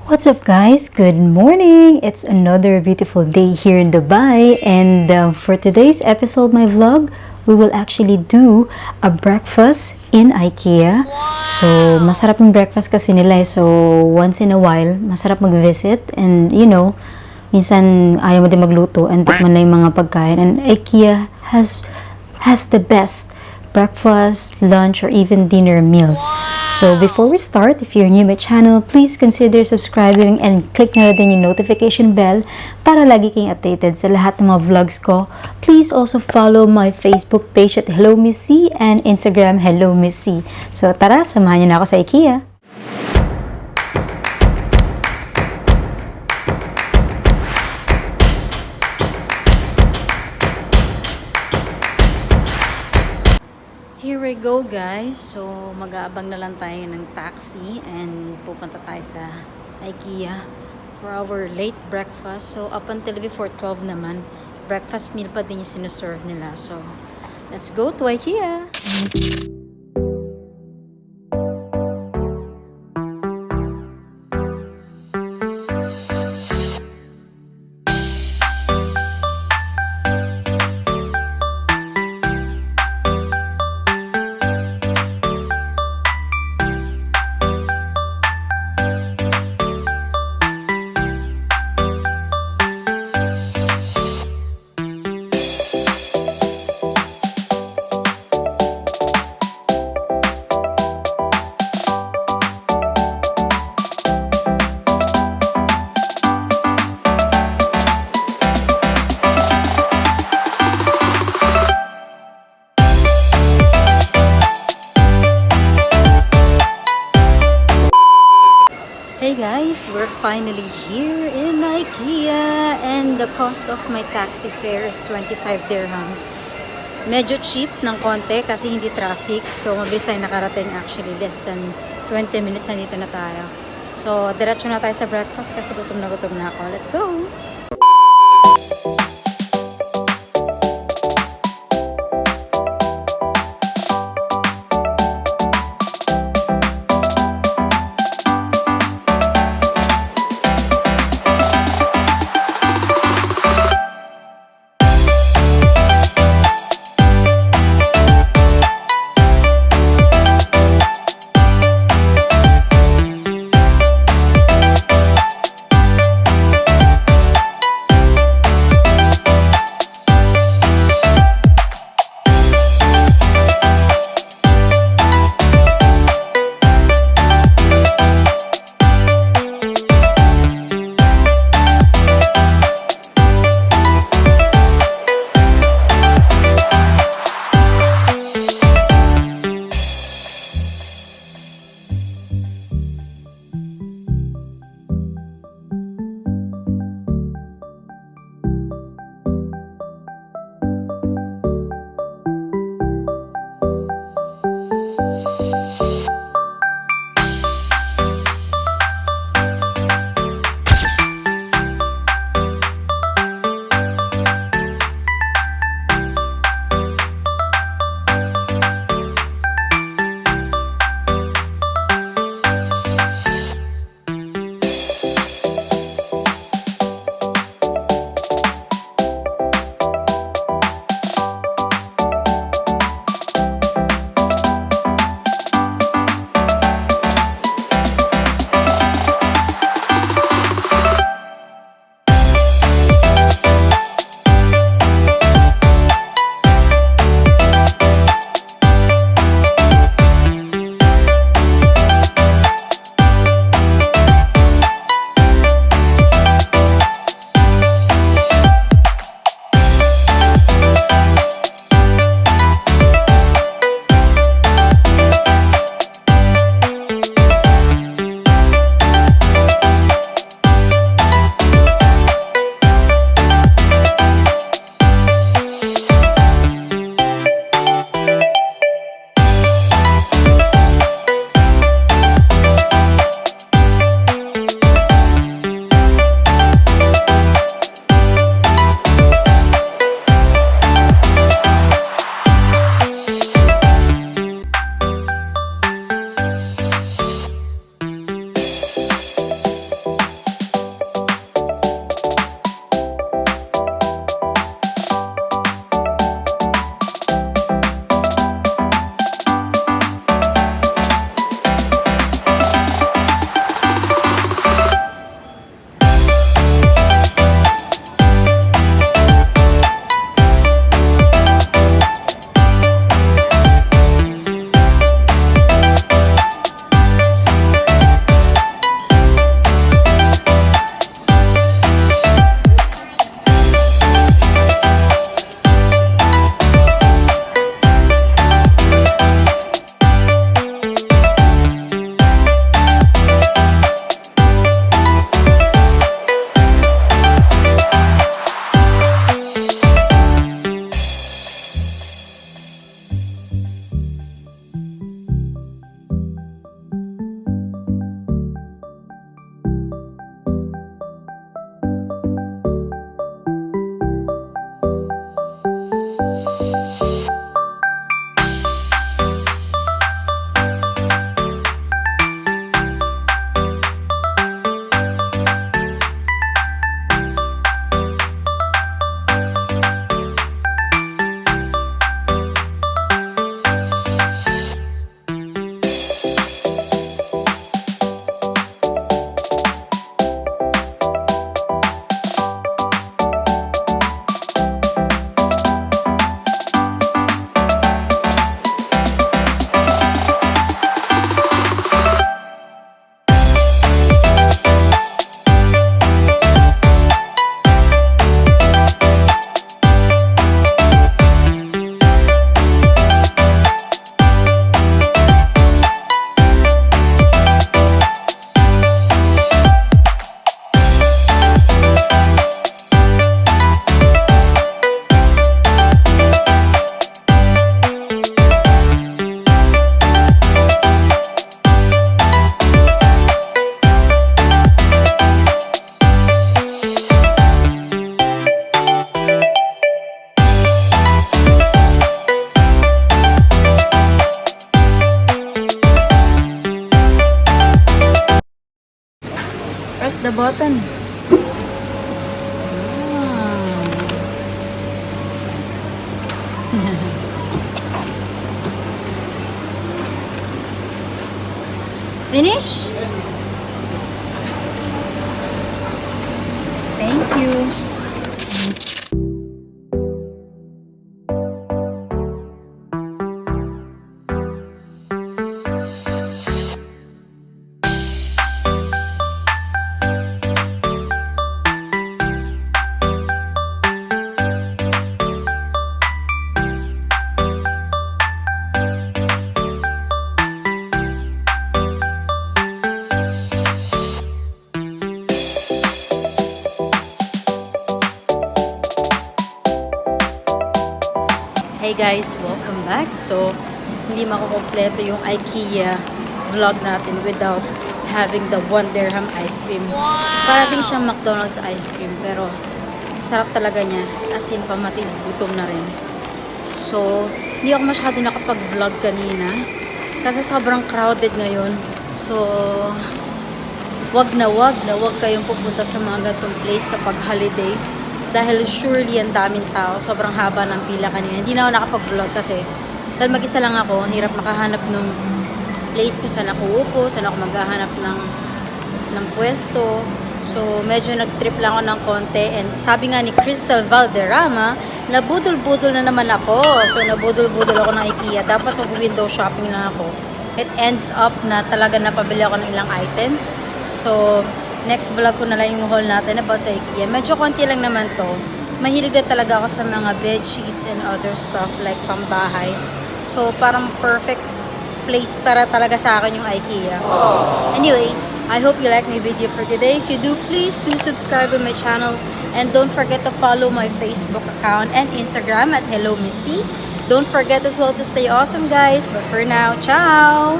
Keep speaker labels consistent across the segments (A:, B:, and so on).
A: What's up guys? Good morning! It's another beautiful day here in Dubai and for today's episode, my vlog, we will actually do a breakfast in Ikea. So, masarap yung breakfast kasi nila. So, once in a while, masarap mag-visit and minsan ayaw mo din magluto and tikman na yung mga pagkain. And Ikea has the best breakfast, lunch, or even dinner meals. So before we start, if you're new to my channel, please consider subscribing and click na rin yung notification bell para lagi kayong updated sa lahat ng mga vlogs ko. Please also follow my Facebook page at Hello Miss C and Instagram Hello Miss C. So tara, samahan niyo na ako sa Ikea. Here we go guys. So mag-aabang na lang tayo ng taxi and pupunta tayo sa IKEA for our late breakfast. So up until before 12 naman, breakfast meal pa din yung sinuserve nila. So let's go to IKEA. Hey guys, we're finally here in IKEA and the cost of my taxi fare is 25 dirhams. Medyo cheap ng konti kasi hindi traffic. So mabilis tayo nakarating, actually less than 20 minutes nandito na tayo. So diretso na tayo sa breakfast kasi gutom na ako. Let's go! Press the button. Finish? Thank you. Hey guys, welcome back. So, hindi makukompleto yung IKEA vlog natin without having the 1 dirham ice cream. Para din siyang McDonald's ice cream, pero sarap talaga niya. As in, pamatig, gutom na rin. So, hindi ako masyado nakapag-vlog kanina kasi sobrang crowded ngayon. So, wag kayong pupunta sa mga ganitong place kapag holiday. Dahil surely ang daming tao, sobrang haba ng pila kanina. Hindi na ako nakapag-vlog kasi dahil mag-isa lang ako, hirap makahanap ng place kung saan ako uupo, saan ako maghahanap ng pwesto. So, medyo nag-trip lang ako ng konti. And sabi nga ni Crystal Valderrama, nabudol-budol na naman ako. So, nabudol-budol ako ng IKEA. Dapat mag-window shopping na ako. It ends up na talaga napabili ako ng ilang items. So, next vlog ko na lang yung haul natin about sa IKEA. Medyo konti lang naman to. Mahilig na talaga ako sa mga bed sheets and other stuff like pambahay. So, parang perfect place para talaga sa akin yung IKEA. Anyway, I hope you like my video for today. If you do, please do subscribe to my channel. And don't forget to follow my Facebook account and Instagram at Hello Missy. Don't forget as well to stay awesome, guys. But for now, ciao!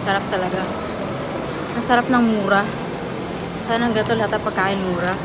A: Sarap talaga. Ang sarap ng mura. Sana hanggang ito lahat ang pagkain mura.